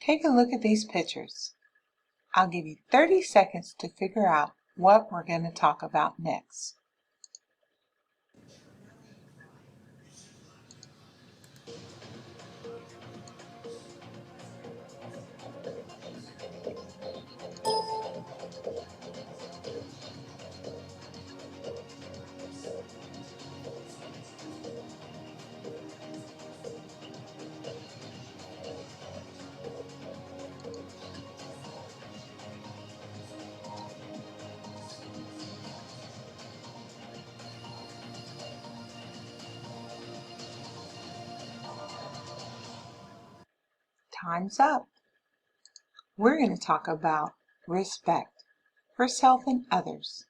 Take a look at these pictures. I'll give you 30 seconds to figure out what we're going to talk about next. Time's up. We're going to talk about respect for self and others.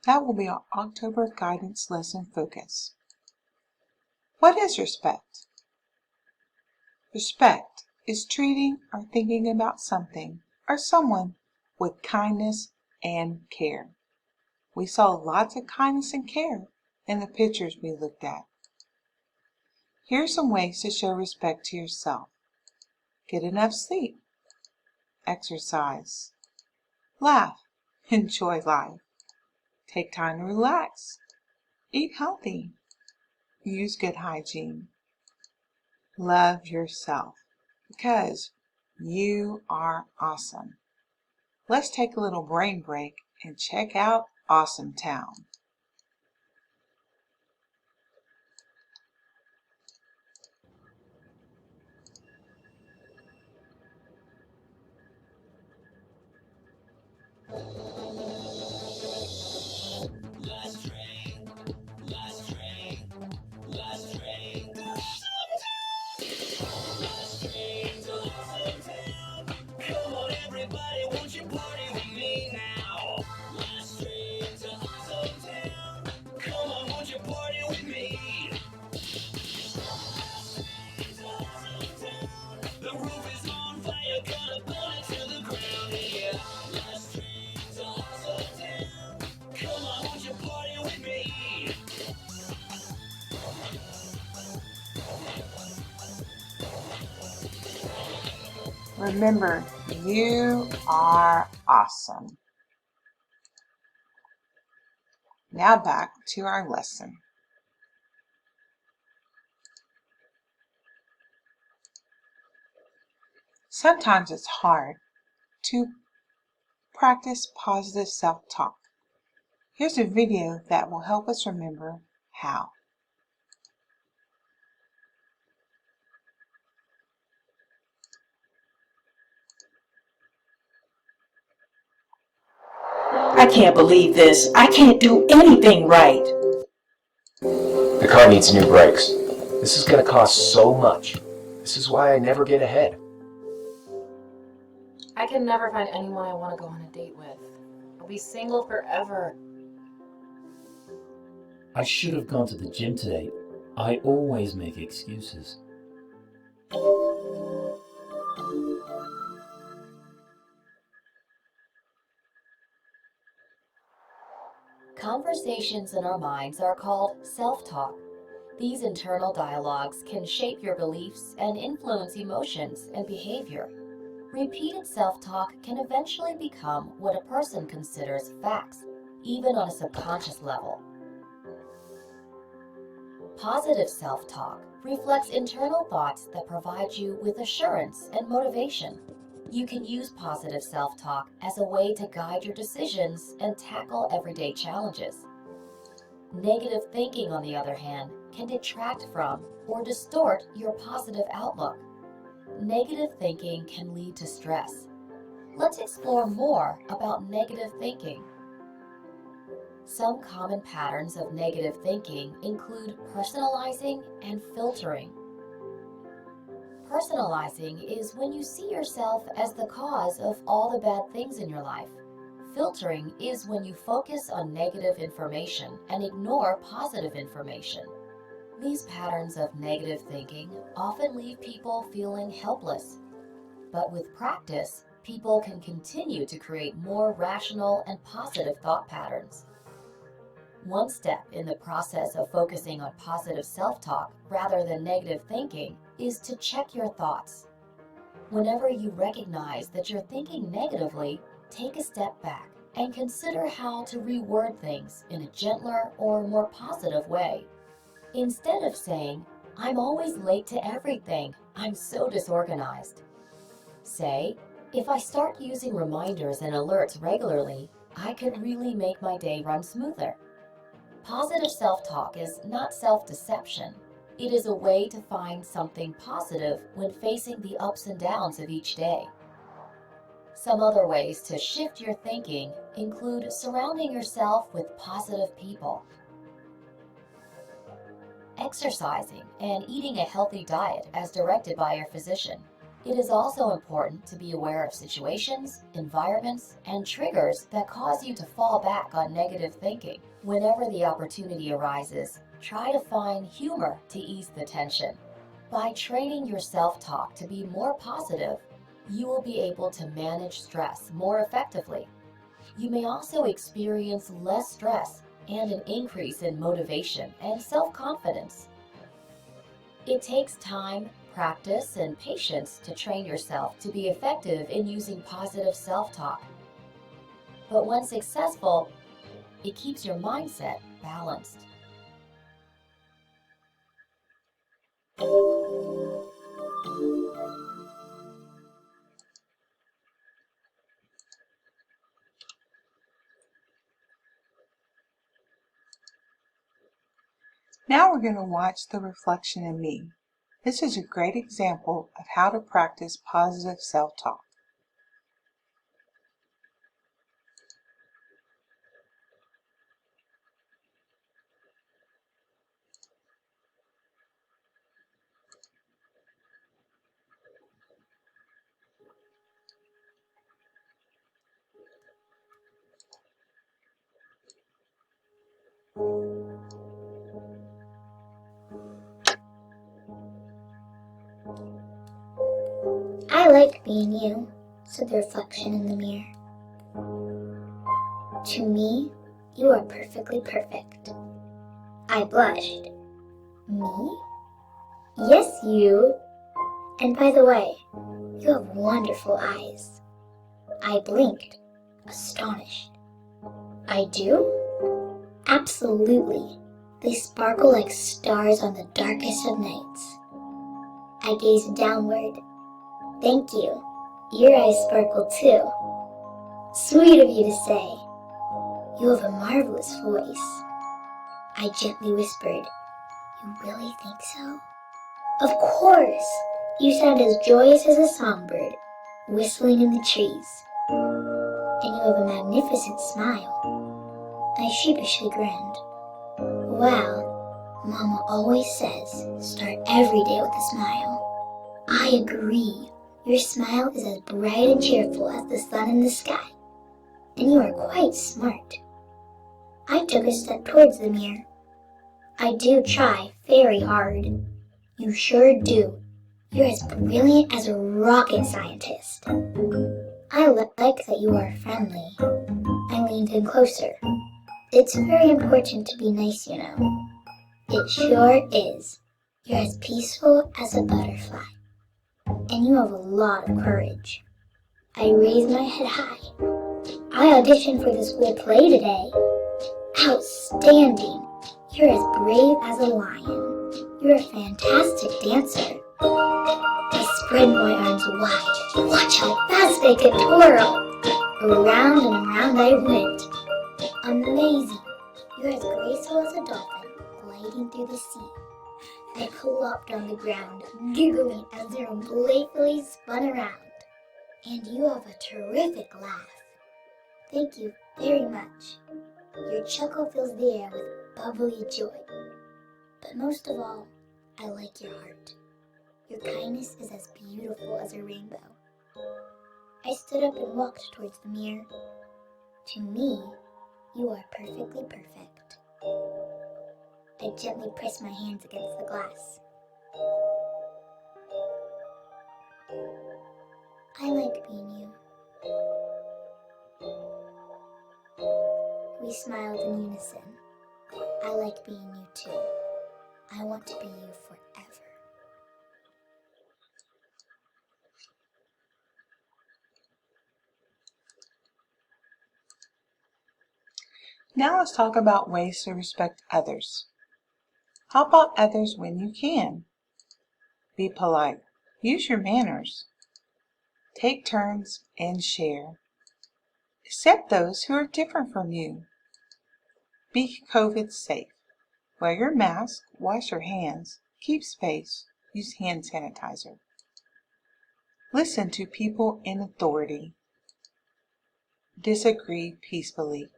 That will be our October guidance lesson focus. What is respect? Respect is treating or thinking about something or someone with kindness and care. We saw lots of kindness and care in the pictures we looked at. Here are some ways to show respect to yourself. Get enough sleep. Exercise. Laugh. Enjoy life. Take time to relax. Eat healthy. Use good hygiene. Love yourself because you are awesome. Let's take a little brain break and check out Awesome Town. Remember, you are awesome. Now back to our lesson. Sometimes it's hard to practice positive self-talk. Here's a video that will help us remember how. I can't believe this. I can't do anything right. The car needs new brakes. This is going to cost so much. This is why I never get ahead. I can never find anyone I want to go on a date with. I'll be single forever. I should have gone to the gym today. I always make excuses. Conversations in our minds are called self-talk. These internal dialogues can shape your beliefs and influence emotions and behavior. Repeated self-talk can eventually become what a person considers facts, even on a subconscious level. Positive self-talk reflects internal thoughts that provide you with assurance and motivation. You can use positive self-talk as a way to guide your decisions and tackle everyday challenges. Negative thinking, on the other hand, can detract from or distort your positive outlook. Negative thinking can lead to stress. Let's explore more about negative thinking. Some common patterns of negative thinking include personalizing and filtering. Personalizing is when you see yourself as the cause of all the bad things in your life. Filtering is when you focus on negative information and ignore positive information. These patterns of negative thinking often leave people feeling helpless. But with practice, people can continue to create more rational and positive thought patterns. One step in the process of focusing on positive self-talk rather than negative thinking is to check your thoughts. Whenever you recognize that you're thinking negatively, take a step back and consider how to reword things in a gentler or more positive way. Instead of saying, "I'm always late to everything, I'm so disorganized," say, "If I start using reminders and alerts regularly, I could really make my day run smoother." Positive self-talk is not self-deception. It is a way to find something positive when facing the ups and downs of each day. Some other ways to shift your thinking include surrounding yourself with positive people, exercising, and eating a healthy diet as directed by your physician. It is also important to be aware of situations, environments, and triggers that cause you to fall back on negative thinking. Whenever the opportunity arises, try to find humor to ease the tension. By training your self-talk to be more positive, you will be able to manage stress more effectively. You may also experience less stress and an increase in motivation and self-confidence. It takes time, practice, and patience to train yourself to be effective in using positive self-talk. But when successful, it keeps your mindset balanced. Now we're going to watch the reflection in me. This is a great example of how to practice positive self-talk. "I like being you," said the reflection in the mirror. "To me, you are perfectly perfect." I blushed. "Me?" "Yes, you. And by the way, you have wonderful eyes." I blinked, astonished. "I do?" "Absolutely. They sparkle like stars on the darkest of nights." I gazed downward. "Thank you. Your eyes sparkle too." "Sweet of you to say." "You have a marvelous voice." I gently whispered, "You really think so?" "Of course. You sound as joyous as a songbird, whistling in the trees. And you have a magnificent smile." I sheepishly grinned. "Well, Mama always says, start every day with a smile." I agree. Your smile is as bright and cheerful as the sun in the sky. And you are quite smart. I took a step towards the mirror. "I do try very hard." "You sure do. You're as brilliant as a rocket scientist." "I like that you are friendly." I leaned in closer. "It's very important to be nice, you know." "It sure is. You're as peaceful as a butterfly. And you have a lot of courage." I raised my head high. "I auditioned for the school play today." "Outstanding. You're as brave as a lion. You're a fantastic dancer." I spread my arms wide. Watch how fast I could twirl. Around and around I went. "Amazing. You're as graceful as a dolphin gliding through the sea." I plopped on the ground, giggling as the room playfully spun around. "And you have a terrific laugh." "Thank you very much." Your chuckle fills the air with bubbly joy. But most of all, I like your heart. Your kindness is as beautiful as a rainbow. I stood up and walked towards the mirror. To me, you are perfectly perfect. I gently pressed my hands against the glass. I like being you. We smiled in unison. I like being you too. I want to be you forever. Now let's talk about ways to respect others. Help out others when you can. Be polite. Use your manners. Take turns and share. Accept those who are different from you. Be COVID safe. Wear your mask, wash your hands, keep space, use hand sanitizer. Listen to people in authority. Disagree peacefully.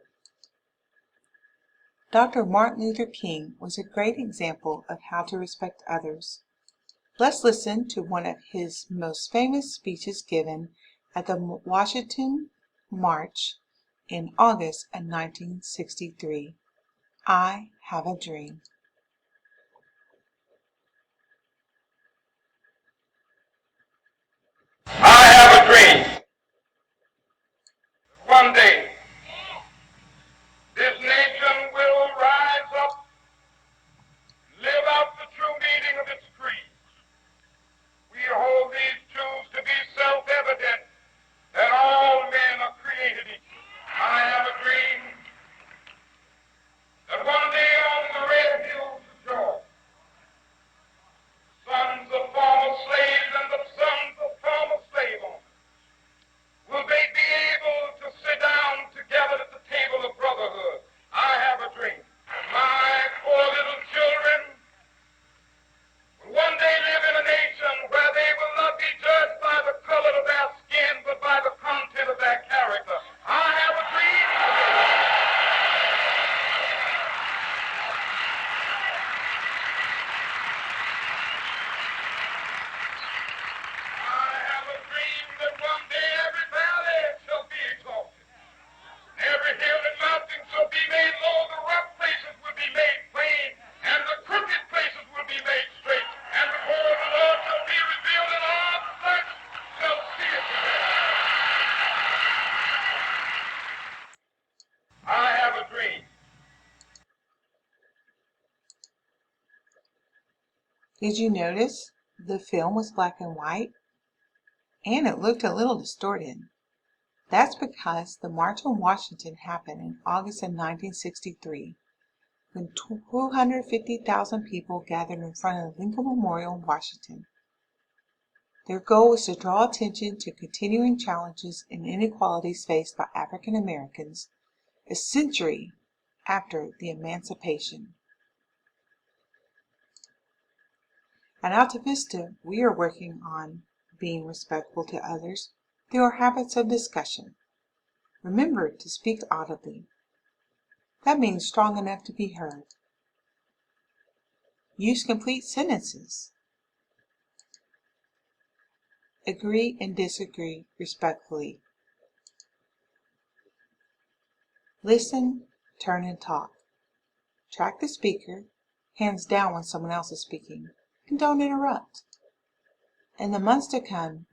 Dr. Martin Luther King was a great example of how to respect others. Let's listen to one of his most famous speeches given at the Washington March in August of 1963. I have a dream. I have a dream. One day, this nation will rise up, live out the true meaning of its creed. We hold these truths to be self-evident, that all men are created equal. I have a dream that one day on the red hills of Georgia, sons of former slaves and the sons of former slave owners will they be able to sit down together at the table of brotherhood. I have a dream. My poor little children will one day live in a nation where they will not be judged by the color of their skin, but by the content of their character. I have a dream. I have a dream that one day every valley shall be exalted. Every hill and mountain shall be made low, the rough places will be made plain, and the crooked places will be made straight. And the glory of the Lord shall be revealed, and all flesh shall see it together. I have a dream. Did you notice the film was black and white? And it looked a little distorted. That's because the March on Washington happened in August of 1963, when 250,000 people gathered in front of the Lincoln Memorial in Washington. Their goal was to draw attention to continuing challenges and inequalities faced by African Americans a century after the emancipation. At Alta Vista, we are working on being respectful to others through our habits of discussion. Remember to speak audibly. That means strong enough to be heard. Use complete sentences. Agree and disagree respectfully. Listen, turn, and talk. Track the speaker, hands down when someone else is speaking, and don't interrupt. In the months to come,